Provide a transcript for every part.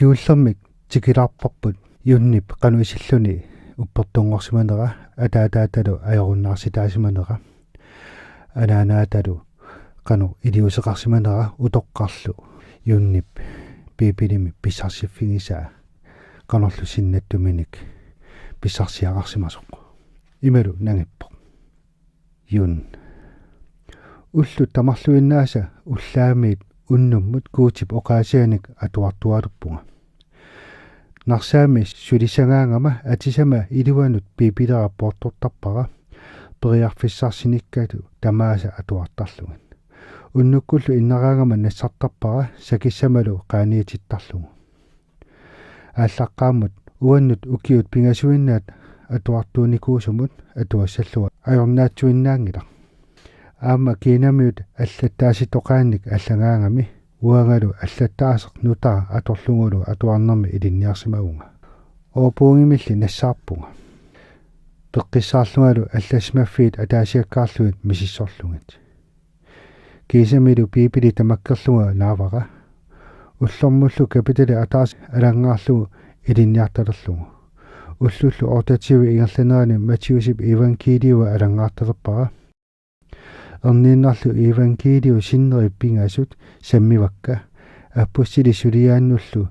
kiullermik tikilarparput yunnip qanuisilluni uppertuungorsimanera ataataatalu ajorunnarsitaasimanera anaanaatalu qanu iliuseqarsimanera utoqqarlu yunnip pipilimi pissarsiffingisa qanorlu sinnattuminik pissarsiaqarsimasoq imalu nangippo yun ullu tamarluinnaasa ullaamiit unnummut kuutip oqaasianik atuartualuppunga narsaami sulisagaangama atisama iluanut pipilera portortarpara periarfissarsinikkaatu tamaasa atuartarlugan unnukkullu innaraangama nassartarpara sakissamalu qaaniitittarlugu ааllaqqaamut uannut ukiut pingasuinnaat atuartuunikuusumut atuassallua ajornaatsuinnaangila аама кинамиут аллаттааситоqaanник аллагаангами уангалу аллаттааseq нутаа аторлугулу атуарнерми илинниарсимагунга оопуунгимилли нассаарпунга пеққиссаарлугалу алласмаффиит атаасиаккаарлуит мисиссорлугат кисамилу пипили тамаккерлуга наавара уллормуллу капитали атаас алангаарлугу илинниарталерлугу уллуллу ортативи ингерланерани матиусип евангелиуа алангаарталерпара орнииннарлу евангелиу синнериппингаасут саммивакка аппуссили сулиааннуллу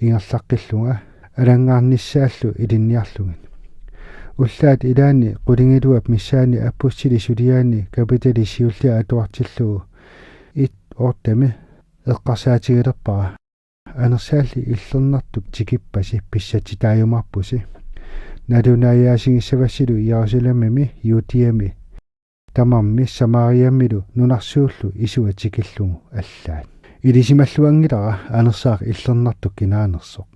ингерлаққиллунга алангаарниссааллу илинниарлуган уллаат илаани qulingilуап миссаани аппуссили сулиаани капитали сиуллиа атуартиллугу ит ооттами эққарсаатигилерпара анерсаалли иллернартук тикиппаси писсати тааюмарпуси налунааяасигиссавассилу Иерусалимми юутиами тамамми самариаммилу нунарсууллу исуатикиллугу аллаат илисималлуангилара анерсаақ иллернартук кинаанерсоқ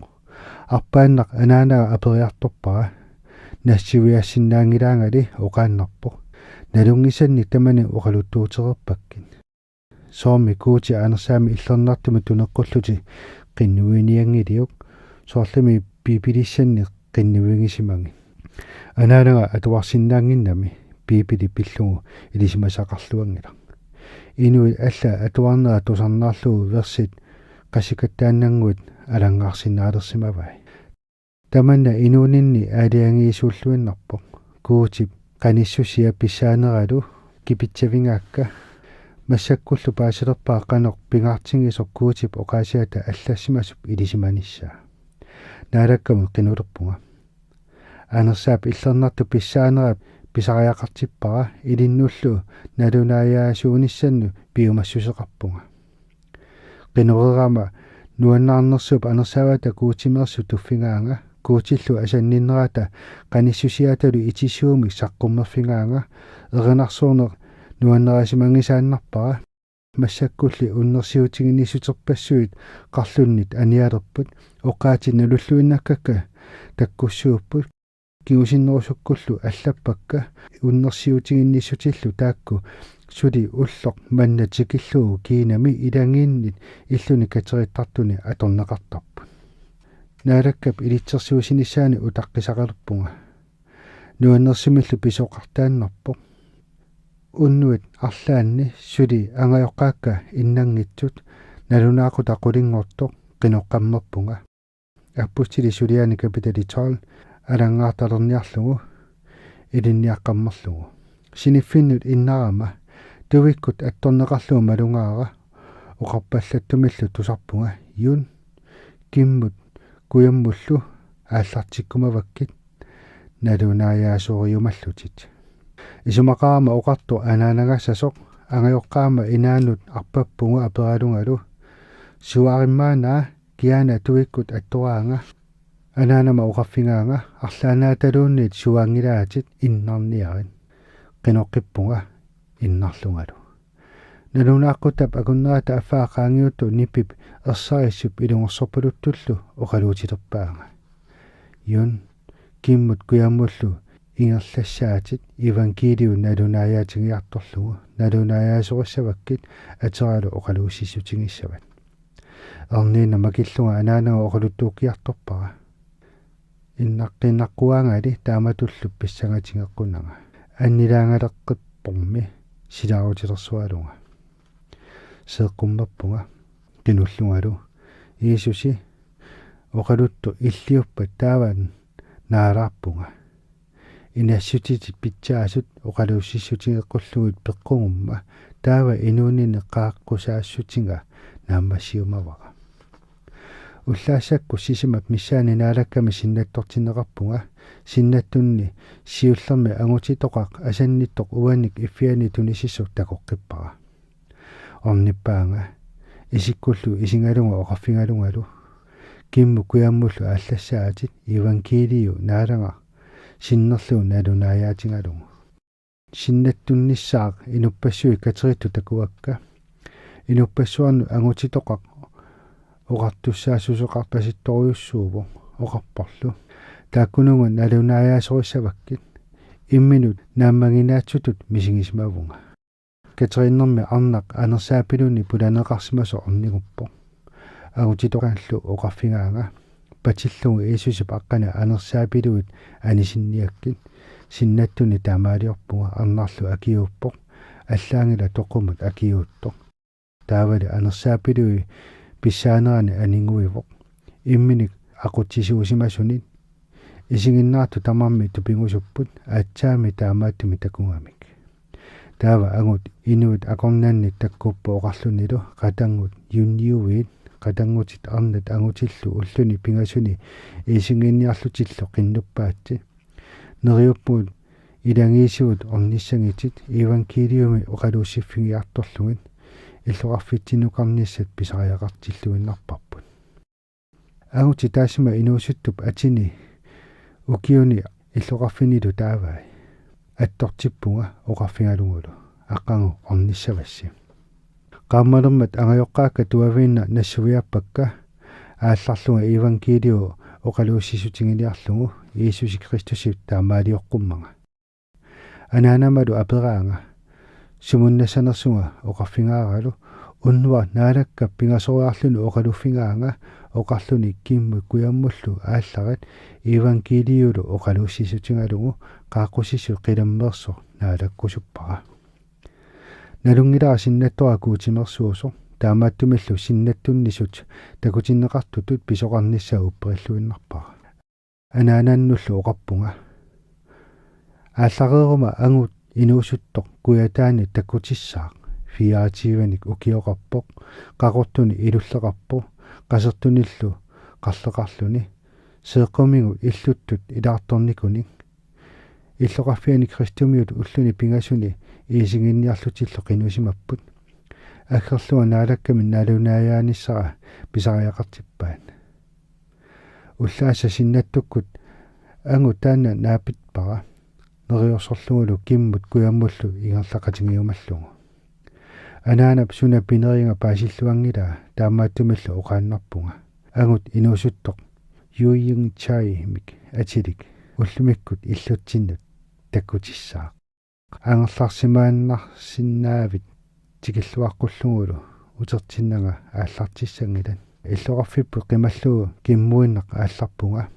арпааннақ анаанаа апериарторпара нассивиассиннаангилаангали оқааннарпо налунгисанни тамани оқалуттуутерерпаккин сооми куути анерсаами иллернартуми тунеққуллути қиннуиниангилиук соорлами пипилиссанни қиннуингисиманги анаанага атуарсиннаангиннами пипили пиллугу илисимасақарлуангила инуи алла атуарнера тусарнаарлугу версит қасикаттааннангуит алангаарсинаалерсимавай таманна инуунинни аалиангиисууллуиннарпо куутип qanissusia pissaaneralу кипитсавингаакка массаккуллу паасилерпаа qanoq pingaartingisoq kuutip oqaasiata аллассимасуп илисиманиссаа наалаккаму qinulerpunga анерсаап иллернарту писсаанерап писариақартиппара илиннуллу налунааяасуунissannu пиумассусеқарпунга qinurerama нуаннаарнерсуп анерсаавата куутимерсу туффингаанга куутиллу асанниннерата qanissusiatalu итиссууми саққуммерфингаанга эринарсуунер нуаннерасимангисааннарпара массаккулли уннерсиутигиннисутерпассуит қарлуннит аниалерпут оқаати налуллуиннаккакка таккуссууппут киусиннерусуккуллу аллаппакка уннерсиутигиннисутиллу таакку сули уллоқ маннатикиллугу кинами илангииннит иллуни катериттартуни аторнеқартарпут наалаккап илитсерсуусиниссаани утаққисақалерпунга нуаннерсимиллу писоқартааннарпо уннуит арлаанни сули ангайоққаакка иннангитсут налунаақута қулингортоқ қиноққаммерпунга аппустили сулиаани капитали 12 алангаарталерниарлугу илинниаққаммерлугу синиффиннут иннарама тувиккут атторнеқарлугу малунгаара оқарпаллаттумиллу тусарпунга юн киммут куяммуллу ааллартиккумаваккит налунааяасориумаллутит исумақаама оқарту анаанагасасоқ ангайоққаама инаанут арпаппунга апералунгалу суариммаанаа киана тувиккут аттораанга анаанама оқарфингаанга арлаанааталуунниит суаангилаатит иннарниарин qinoqqippunga innarlungalu налунааққутап акуннерата аффаақаангиутту ниппип ерсарissуп илунгорсорпалуттуллу оқалуутилерпаанга юн киммут куяммуллу ингерлассаатит евангелиу налунааяатингиарторлугу налунааяасориссаваккит атералу оқалуусиссутингиссават арниина макиллунга анаанага оқалуттууккиарторпара иннаққиннаққуаангали тааматуллуп писсангатингеққунага аннилаангалеққиппорми силаарутилерсуалунга сеэққуммаппунга кинуллунгалу иисуси oqaluttu illiuppat taavan naaraappunga inassutitit pitsaasut oqaluussissutigeqqullugut peqqungumma taava inuunini qaaqqusaassutiga naammassiumavaqa ullaassakku sisimat missaani naalakkami sinnattortinneqarpunga sinnattunni siullermi angutitoqaq asannittoq uanik iffiani tunisissuk takoqqippara ornippaanga isikkullu isingalunga oqarfingalungalu kimmu kuyammullu aallassaati evankeliu naalanga sinnerlu nalunaayaatigalungu sinnattunnissaaq inuppassui katerittu takuakka inupassuarnu angutitoqaq oqartussaasusoqarpasittoriussuuvo oqarporlu taakkunungun nalunaayaasoriссаваккит имминут нааммагинааtsutut мисигисмавунга катериннэрми арнақ анерсаапилуни пуланеқарсимасо орнигуппо агутитоқаллу оқарфингаанга патиллугу иисусип аққана анерсаапилуит анисинниаккит синнаттуни таамаалиорпунга арнарлу акиуппо аллаангила тоқумут акиуутто таавали анерсаапилуи писсаанерани анингуивоқ имминик ақутсисуусимасунит исигиннаарту тамарми тупингусуппут аатсаами таамааттуми такунгамик таава агут инуит акорнаанни таккуппо оқарлунилу қатангут юнниуит қатангутит арнат агутиллу уллуни пингасуни исигинниарлутилло қиннуппаатти нериуппуут илангиисуут орниссангитит евангелиуми оқалууссиффигиарторлугит иллоқарфитсинукарниссат писариақартиллуиннарпарпут агути таасима инуусуттуп атини укиуни иллоқарфинилу таавай аттортиппунга оқарфингалугулу аққангу орниссавасси qaammalummat angayоққаакка туавиинна нассувиарпакка аалларлунга евангелиу оқалууссисутингилиарлугу иисуси кристусип таамаалиоққуммага анаанамалу апераанга сумуннасанерсунга оқарфингааралу уннуа наалакка пингасориарлуни оқалуффингаанга оқарлуни киммут куяммуллу аалларат евангелиулу оқалууссисутингалугу qaaqqussissu qilammeerso naalakkusuppaqa nalungilaa sinnattora kuutimersuuso taamaattumillu sinnattunnissut takutinneqartutut pisoqarnissa upperilluinnarpaqa anaanannullu oqarpunga aallareruma angut inuusuttoq kuyataani takkutissaaq fiaatiivanik ukioqarpoq qaqortuni ilulleqarpo qasertunillu qarleqarluni seeqqumigu illuttut ilaartornikuni иллоқарфиани кристумиут уллуни пингасуни иисигинниарлутилло қинусимаппут аггерлуа наалакками налунаяаниссара писариақартиппаат уллааса синнаттуккут ангу таана наапитпара нериорсорлугулу киммут куяммуллу игерлақатингиумаллугу анаанап суна пинеринга паасиллуангила таамааттумиллу оқааннарпунга ангут инуусуттоқ юйинг чай мик атилик уллумиккут иллутсиннут таккутиссаа ангерларсимааннарсиннаавит тикиллуаққуллугулу утертиннага ааллартиссангилан иллоқарфиппу қималлугу киммуиннақ аалларпунга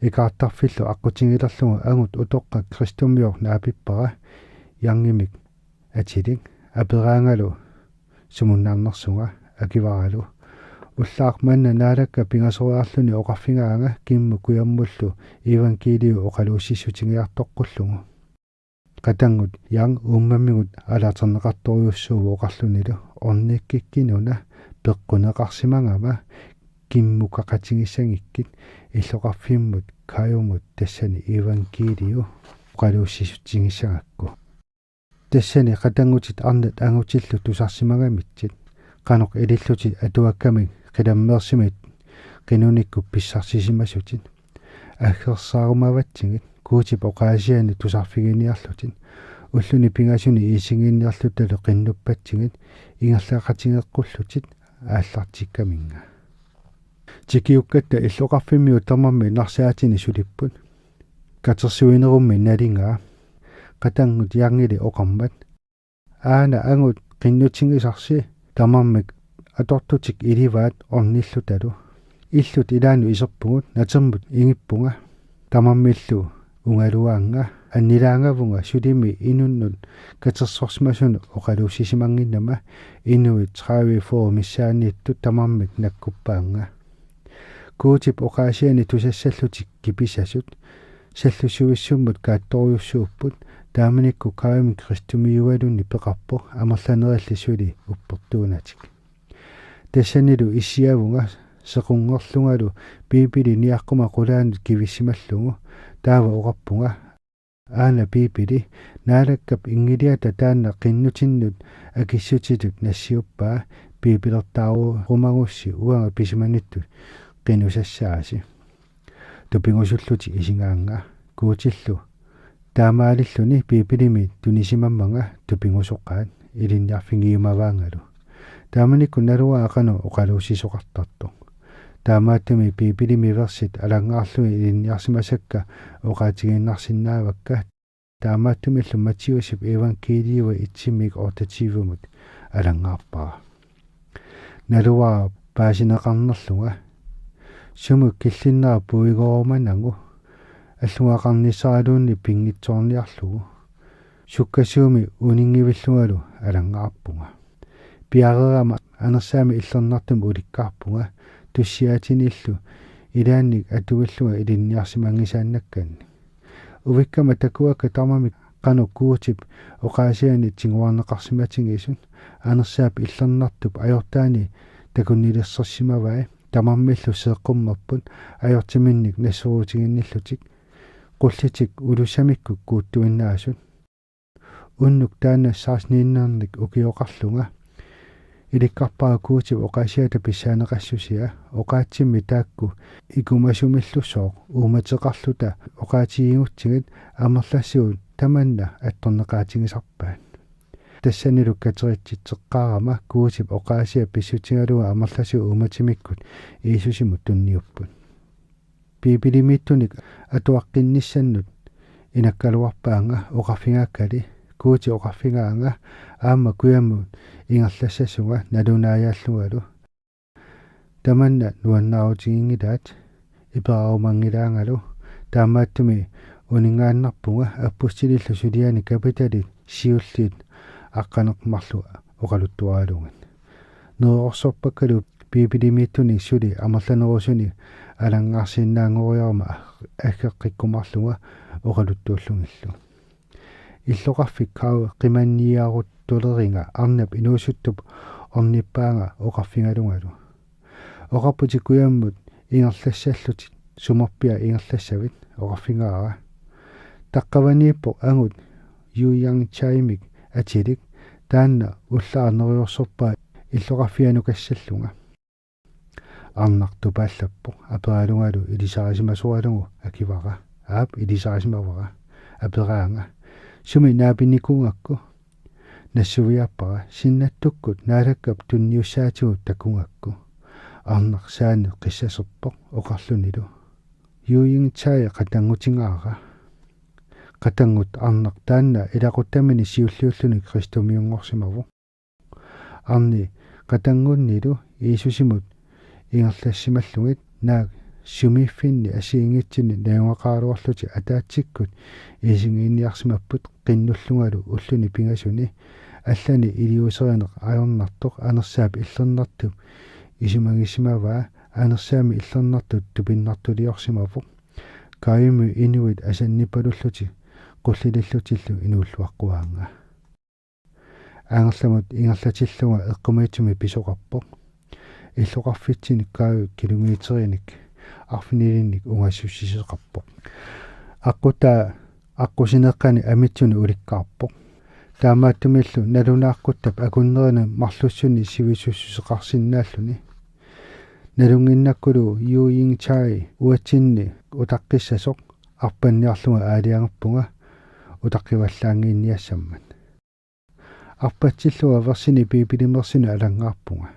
икаартарфиллу аққутингилерлугу агут утоққа кристумиор наапиппара янгимик атилик апераангалу сумуннаарнерсунга акиваралу уллаақманна наалакка пингасориарлуни оқарфингаанга кимму куяммуллу евангелиу оқалууссиссутингиартоққуллугу қатангут ян уммаммигут алаатернеқарториуссуу оқарлунилу орниккиккинуна пеққунеқарсимангама киммукақатингиссангиккит иллоқарфиммут каюмут тассани евангелиу оқалууссиссутингиссагакку тассани қатангутит арнат ангутиллу тусарсимагамитсит qanuq ililluti atuakkami qilammeersimit qinunikku pissarsisimasutit aggersaarumavatsigit kuutip oqaasiani tusarfiginiarlutit ulluni pingasuni iisinginniarlutalu qinnuppatsingit ingerlaaqatingeqqullutit aallartikkaminga tikiukkatta illoqarfimmiu termarmi narsaatini sulipput katersuinerummi nalingaa qatangut yaangili oqarmat aana angut qinnutingisarsi тамармик аторtutик иливаат орниллуталу иллут илаану исерпугут натермут ингиппунга тамармиллу унгалуаанга аннилаангавунга сулими инуннут катерсорсимасуну оқалууссисимангиннама инуит трави фоо миссаанитту тамармик наккуппаанга kuutip oqaasiani tusassallutik kipisasut sallusuissummut kaattoriussuupput taamanikku kaamik kristumiyualunni peqarpo amerlanerallisuli upportuunatik tassanilu issiavunga sequnngorlungalu piipili niaqquma qulaanut kivissimallungu taava oqarpunga aana piipili naalakkap ingiliata taanna qinnutinnut akissutitut nassiuppaa piipilertaaru rumagussi uanga pisimannittut qinusassaasi tupingusulluti isingaanga kuutillu taamaalilluni piipilimi tunisimammanga tupingusoqqaat ilinniarfingiumavaangalu taamanikku nalua aqanu oqaluusisoqartartu taamaattumi piipilimi versit alangaarluni ilinniarsimasakka oqaatiginnarsinnaavakka taamaattumi Mattiusip evankeliiwa itsimmiik ortativumut alangaarpara nalua paasineqarnerlunga sumuk killinnaa puigormanangu аллуақарнissaалуунни пингитсоорниарлугу суккасууми унингивиллунгалу алангааппунга пиарерама анерсаами иллернартум уликкаарпунга туссиатиниллу илаанник атугиллунга илинниарсимангисааннакканни увиккама такуака тамами qanu kuutip oqaasiani tinguarneqarsimatigisut анерсаап иллернартуп ajortaani takunnilersersimavai tamarmillu seeqqummerput ajortiminnik nassuruutiginnillutik qullitik ulusamikku kuuttuinnaasut unnuk taanna saasniinnernik ukioqarlunga ilikkarpaa kuutip oqaasiata pissaaneqassusia oqaatsimmi taakku ikumasumillusooq uumateqarluta oqaatigiingutsigit amerlassiut tamanna attorneqaatigisarpaat тассанилу катеритситеққарама kuutip oqaasia pissutigaluga amerlassu uumatimikkut iisusимут тунниуппут piipilimiittunik atuaqqinnissanнут инаккалуарпаанга оқарфигааккали kuuti оқарфигаанга аама куяммут ингерлассасунга налунааяаллугалу таманна нуаннаарутигингилаат ипераарумангилаангалу таамааттуми унингааннарпунга аппустилиллу сулиани капитали сиуллиит аққанеқмарлу оқалуттуаалугат нуорсорпаккалу piipilimiittuni suli амерланерусуни алангаарсииннаангориарма аккеққиккумарлуга оқалуттууллугиллу иллоқарфик кау қиманниаруттулеринга арнап инуусуттуп орниппаанга оқарфингалунгалу оқарпутиккуяммут ингерлассаллути сумерпиа ингерлассавит оқарфингаара таққаванииппо ангут юян чаймик атилик таанна уллаарнериорсорпаа иллоқарфианукассаллунга арнартупааллаппо апералунгалу илисарисимасуалугу акивара аап илисарисимавара апераанга суми наапиникунгакку нассувиарпара синнаттуккут наалаккап тунниуссаатигут такунгакку арнарсаани қиссасерпо оқарлунилу юин чая қатангутингаара қатангут арнар таанна илақуттамини сиуллиуллуни кристомиунгорсимаву арни қатангуннилу иисусимут ингерлассималлугит наак сумиффинни асиингитсини наангақааруарлути атаатсиккут исингиинниарсимаппут qinнуллунгалу уллуни пингасуни аллани илиусеринеқ аернартоқ анерсаап иллернартуп исимагисимаваа анерсаами иллернартут тупиннартулиорсимавоқ каиму инуит асаннипалуллути qulлилиллутиллу инууллуаққуаанга аангерламут ингерлатиллунга эққумаитсуми писоқарпоқ иллоқарфитсини кааю километериник арфинилинник унгассуссисеқарпоқ аққута аққусинеққани амитсуни уликкаарпоқ таамааттумиллу налунааққуттап акуннерина марлуссуни сивисуссусеқарсиннааллуни налунгиннаккулу юин чай уатсинни утаққиссасоқ арпанниарлунга аалиангерпунга утаққиваллаангиинниассаммат арпатсиллуга версини пиипилимерсини алангаарпунга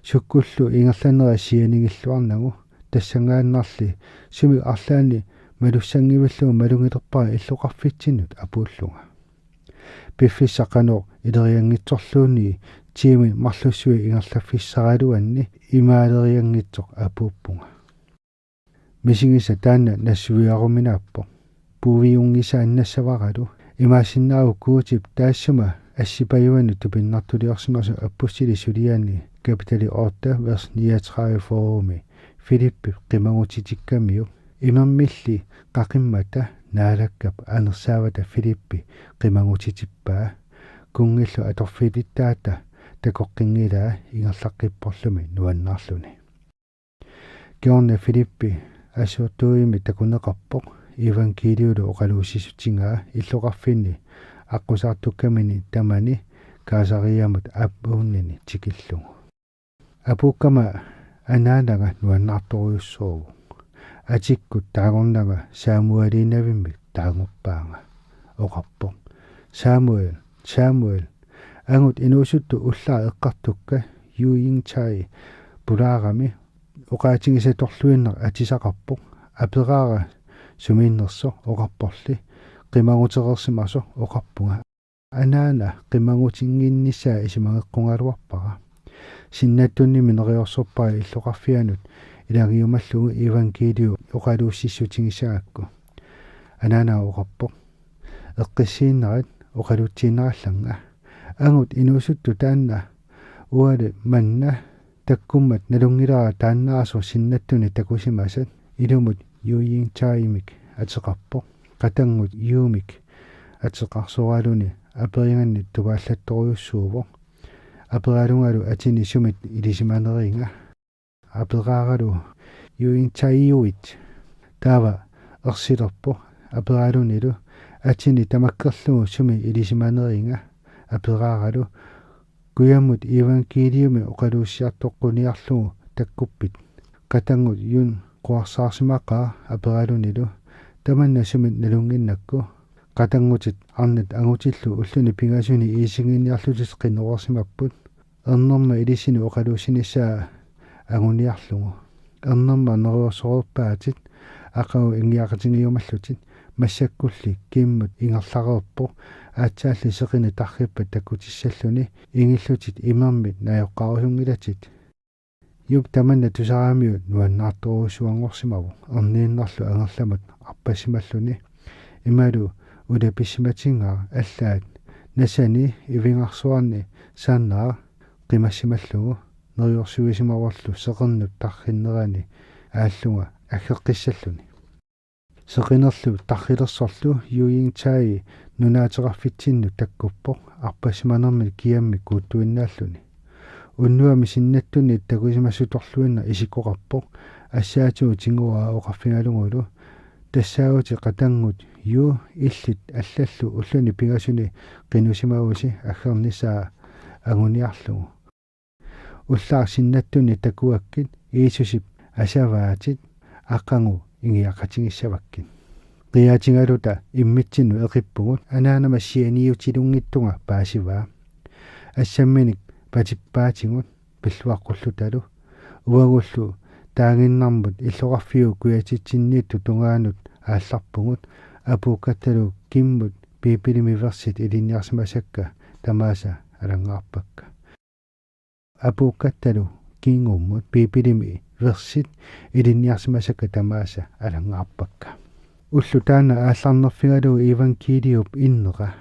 суккуллу ингерланера сианигиллуарнагу тассангааннарли суми арлаани малуссангивиллугу малунгилерпара иллоқарфитсиннут апууллунга пиффиссақано илериангитсорлууни тими марлуссуи ингерлаффиссаралуанни имаалериангитсоқ апууппунга мисигиса таанна нассуиаруминааппо пувиунгисааннассаваралу имаасиннааву куутип таассума ассипаюану тупиннартулиорсимасу аппуссили сулиаани капитали 8 vers 39 форуми Filippi qimangutitikkammiu imammilli qaqimmata naalakkap anersaavata Filippi qimangutitippaa kungillu atorfilittaata takoqqingilaa ingerlaqqipporlumi nuannaarluni kiorna Filippi asuurtuimi takuneqarpoq evankeliulu oqaluussisutingaa illoqarfinni аққусаартуккамини тамани каасариамут аппууннини тикиллугу апуккама анаанага нуаннаарторуйуссоору атиккут таагорнага самуалинавимми таангуппаанга оқарпоқ самуэл ангут инуусутту уллаа эққартукка юингчай пулаарами оқаатингисаторлуиннер атисақарпоқ апераара сумииннерсо оқарпорли qimangutiqersimaaso oqarpunga anaana qimangutinngiinnissaa isimangеққунгаалуарпара синнаттунни минериорсорпаа иллоқарфианут илагиумаллугу евангелиу оқалууссиссутингисаакку анаана оqarpoq эққиссииннерат оқалутсииннералланга ангут инуусутту таанна уале манна таккуммат налунгилара тааннаасо синнаттуни такусимасат илумут юиингтаимик атеқарпоq qatanggut yuumik atseqarsoraluни aperinganni tuvaallатторуйуссуувоq aperalungalu atini sumit ilisimaneringa aperaaralu yuingtaiuit taava ersilerpo aperalunilu atini tamakkerlugu sumi ilisimaneringa aperaaralu kuyammut evangeliumi oqaluussiartoqquniarlugu takkuppit qatangut yun quarsaarsimaqaa aperalunilu tamanna sumit nalunginnakku qatangutit arnat angutillu ulluni pingasuni iisinginniarlutit qinnoorsimapput ernerma ilisini oqaluusinissaa anguniarlugu ernerma neruorsorupaatit aqagu ingiaqatingiumallutit массаккулли киммут ингерлареерпо аатсаалли сеқини тарриппат таккутиссаллуни ингиллутит имермит наёққарусунгилатит юп таманна тусараамиут нуаннаартуруусуангорсимаву ернииннарлу ангерламат арпассималлуни ималу улаписсиматингаа аллаат насани ивингарсуарни сааннаа қимассималлугу нериорсуисимаварлу сеқернут тарриннерани ааллунга аггеққиссаллуни сеқинерлу таррилерсорлу юингтаи нунаатерарфитсинну таккуппоқ арпассиманерми киамми кууттуиннааллуни уннуами синнаттуни такусимассуторлуинна исиккоқарпоқ ассаатуу тингуаа оқарфингалугулу тассаагути қатангут ю иллит аллаллу уллуни пигасуни қинусимауси аггернисаа агуниарлугу уллаар синнаттуни такуаккит иисусип асаваатит аққангу ингиақатингиссаваккит қиаатингалута иммитсину эқиппугут анаанама сианиутилунгиттунга паасиваа ассамминик патиппаатингут пиллуаққуллуталу уагуллу таангиннармут иллоқарфиу куятитсинниитту тунгаанут аалларпугут апуккатталу киммут пипилимиверсит илинниарсимасакка тамааса алангаарпакка апуккатталу кингуммут пипилими версит илинниарсимасакка тамааса алангаарпакка уллу таана аалларнерфигалу евангелиуп иннера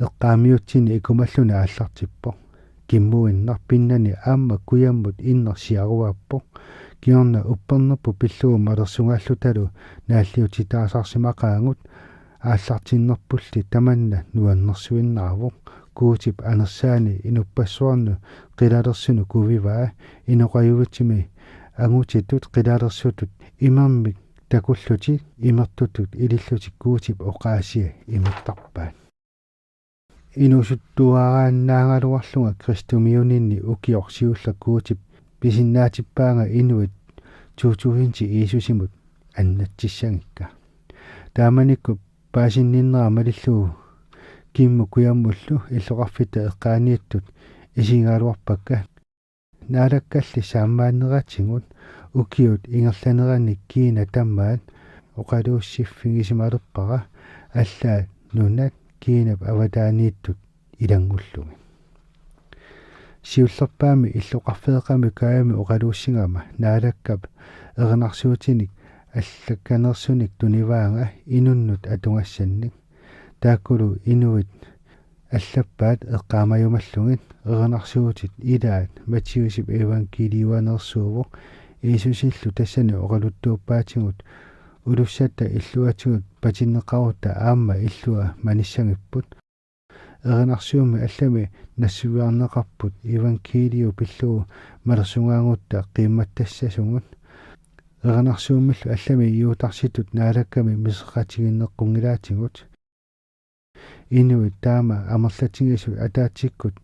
эққаамиутсини икумаллуна ааллартиппо киммуиннар пиннани аама куяммут иннерсиаруаппо киорна уппернерпу пиллугу малерсунгааллуталу нааллиутитаасарсимақаангут ааллартиннерпулли таманна нуаннерсуиннаарвоқ куутип анерсаани инуппассуарну қилалерсуну кувиваа иноқаювитсими ангутитут қилалерсутут имаммик такуллути имертутут илиллутик куутип оқаасия имиттарпаат инусуттуарааннаангалуарлунга кристумиунинни укиорсиуллаккуутип писиннаатиппаанга инуит туутуинти иисусимут аннатсиссангикка тааманикку паасинниннера малиллуу кимму куяммуллу иллоқарфита эққаанииттут исингаалуарпакка наалаккалли саамааннераатсигут укиут ингерланераник киина таммаат оқалууссиффигисималерпара аллаа нунат kiinap avataaniittut ilangullugi siullerpaami illoqarfeeqami kaami oqaluussingama naalakkap ernersuutinik allakkanersunik tunivaanga inunnut atungassannik taakkulu inuit allappaat eqqaamayumallugit ernersuutit ilaat matsiusip evankeliuanersuuvoq иисусиллу тассани оқалуттууппаатингут улуссатта иллуатигут патиннеқарута аама иллуа маниссангиппут эринарсиуми аллами нассуиарнеқарпут иванкелиу пиллуу малерсунгаангутта қимматтассасунгут эринарсиумиллу аллами иутарситут наалакками мисеқатигиннеққунгилаатингут инуит таама амерлатингису атаатиккут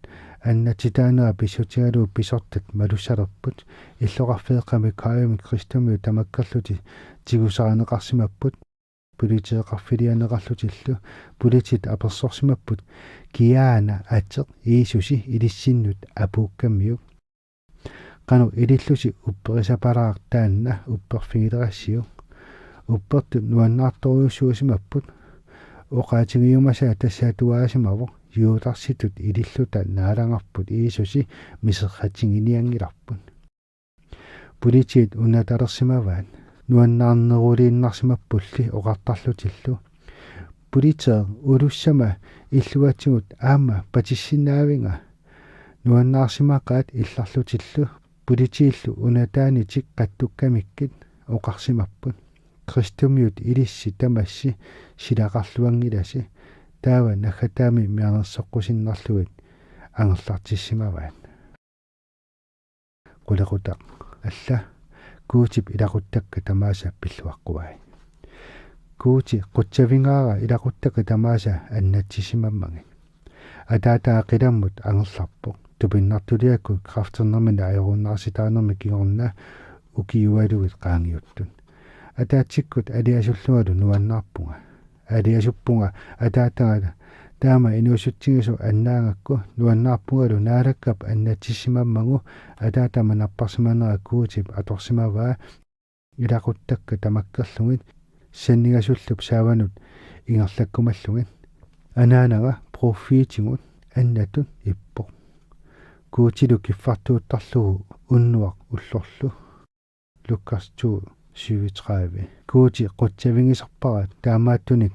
аннатитаанера писсутигалуу писортат малуссалерпут иллоқарфеэққами каами кристумиу тамаккерлути тигусаранеқарсимаппут пулитеэқарфилианеқарлутиллу пулитит аперсорсимаппут киаана атеқ иисуси илиссиннут апууккаммиук кану илиллуси упперисапалаартаанна упперфигилерассиу уппертут нуаннаарторуйуссуусимаппут оқаатигиумасаа тассаатуаасимаво юутарситут илиллута наалангарпут иисуси мисеққатингиниангиларпут пулитит унаталерсимаваан нуаннаарнерулииннарсимаппулли оқартарлутиллу пулитеэ улуссама иллуатсигут аама патиссинаавинга нуаннаарсимақаат илларлутиллу пулитииллу унатаанитик қаттуккамиккит оқарсимаппут кристумиут илисси тамасси силақарлуангиласи таава нахатаами мианерсоққусиннарлуит ангерлартиссимаваат қулеқутақ алла куутип илақуттакка тамааса пиллуаққуай куути қутсавингаара илақуттакка тамааса аннатсисимаммаги атаатаа қиламмут ангерларпоқ тупиннартулиакку крафтернермина аеруннаарситаанерми кигорна укиуалуит qaangiuttun атаатсиккут алиасуллуалу нуаннаарпунга алиасуппунга атаатага таама инуусутсигису аннаангакку нуаннаарпунгалу наалаккап аннатсисимаммагу атаатама наппарсиманера куутип аторсимаваа илақуттакка тамаккерлугит саннигасуллуп сааванут ингерлаккумаллугит анаанага профитингут аннатут иппо куутилу киффартууттарлугу уннуақ уллорлу Lukas 2:37 куути қутсавингисарпара таамааттуник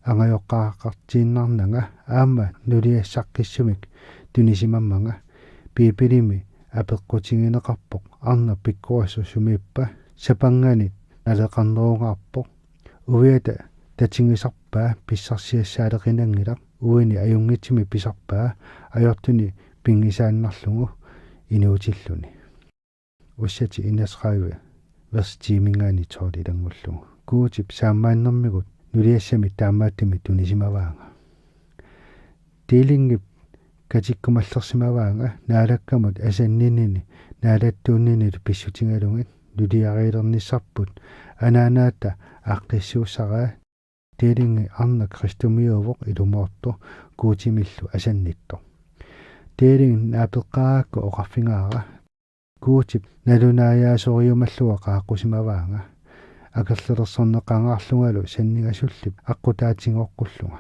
ангайоққаақартииннарнага аама нулиассаққиссумик тунисимаммага пипилими апеққутингинеқарпоқ арна пиккуассу сумииппа сапангаанит налеқарнерунгаарпоқ увиата татингисарпаа писсарсиассаалеқинангилақ уини аюнгитсими писарпаа ajortuni pingisaannarlugu inuutilluni ussati inasqaive verstimingaani toolilangullugu kuutip saammaannermigut nuliassami taamaattimi tunisimavaanga tiilingip katikkumallersimavaanga naalakkamut asanninini naalattuunnini pissutingalungit nuliariilernissarput anaanaata aaqqissuussaraa tiilingi arna kristumiuvoq ilumoortu kuutimillu asannitto tiiling naapeqqaakku oqarfingaara kuutip nalunaayaasoriumalluga qaaqqusimavaanga akerlerserneqangaarlungalu sannigassullip aqqutaatingoqqulluga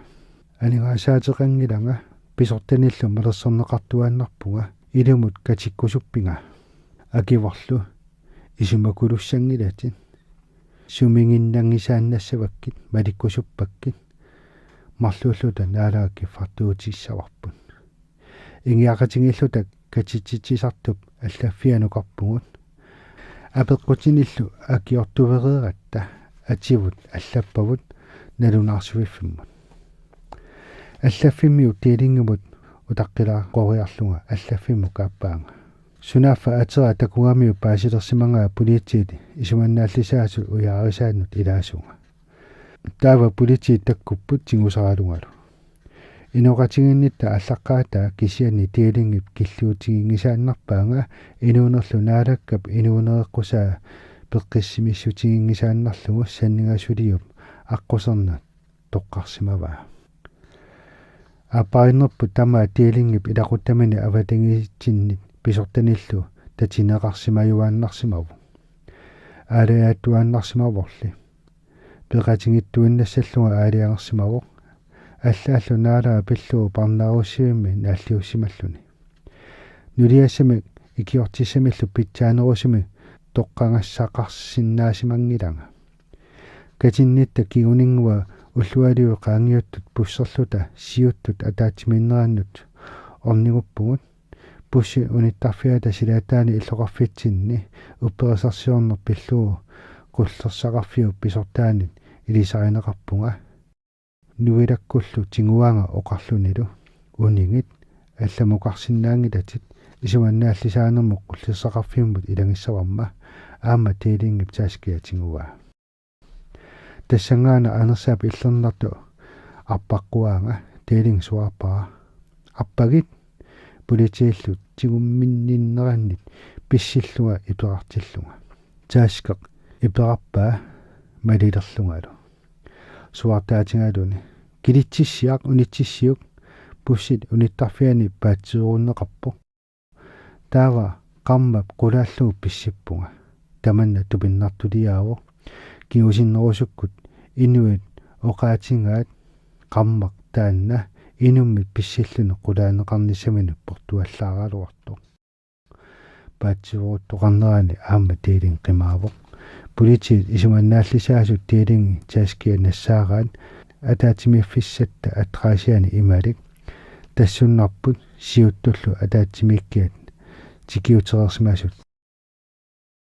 aningaasaatiqangilanga pisortanillu malerserneqartuaannarpunga ilumut katikkusuppinga akivorlu isumakulussangilati suminginnangisaannassavakkit malikkusuppakkit marluulluta naalaakiffartuutissavarput ingiaqatingilluta katitsitsisartup allaffianuqarpungut apeqqutinillu akiortuvereeratta ativut allappavut nalunaarsuiffimut allaffimmiu tiilingumut utaqqilaqoriarlunga allaffimu kaappaanga sunaffa atera takungamiu paasilersimangaa puliitiiti isumannaallisaasu uyaarisaannut ilaasunga taava puliitiit takkupput tingusaralungalu inoqatiginnitta allaqqaata kisianni tiilingip killuutigingisaannarpaanga inuunerlu naalakkap inuunereqqusaa peqqissimissutigingisaannarlugu sanningassuliup aqquserna toqqarsimavaa апаиннерпу тама тиилингип илақутамини аватангитсиннит писортаниллу татинеқарсимаюааннарсимаву аалиааттуааннарсимаворли пеқатингиттуиннассаллуга аалиангерсимавоқ аллааллу наалаа пиллуу парнааруссимми нааллиуссималлуни нулиассами икиортиссамиллу питсаанерусими тоққангассақарсиннаасимангилага катиннитта кигунингуа уллуалиу qaangiuttut pussерluta siuttut ataatimiinneраannut орнигуппугут pussi unittarfiata silaataani illoqarfitsinni upperisarsiorner pilluu qullersaqarfiu pisortaanit ilisarineqarpunga nuilakkullu tinguanga oqarlunilu uningit алламуқарсинаангилатит исуманнааллисаанермоқ qullersaqarfiummut илангиссаварма аама теилингип тааскиатингуа тассангаана анерсаап иллернарту арпаққуаанга теилинг суарпаа арпагит политииллут тигумминниннераннит писсиллуга иперартиллунга тааскеқ иперарпаа малилерлунгалу суартаатингалуни килитсиссиақ унитсиссиук pussит униттарфиани паатсиуруннеқарпу таава қаммап қулааллугу писсиппунга таманна тупиннартулиааву киусиннерусуккут инуит оқаатингаат қаммақ таанна инуммит писсиллуни қулаанеқарнissamину портуаллааралуарту паатсиуруттоқарнерани аама теилин қимаавоқ политиит исуманнааллисаасут теилинги тааскианассаараат атаатимииффиссатта атраасиани ималик тассуннарпут сиуттуллу атаатсимиккиат тикиутерерсимасут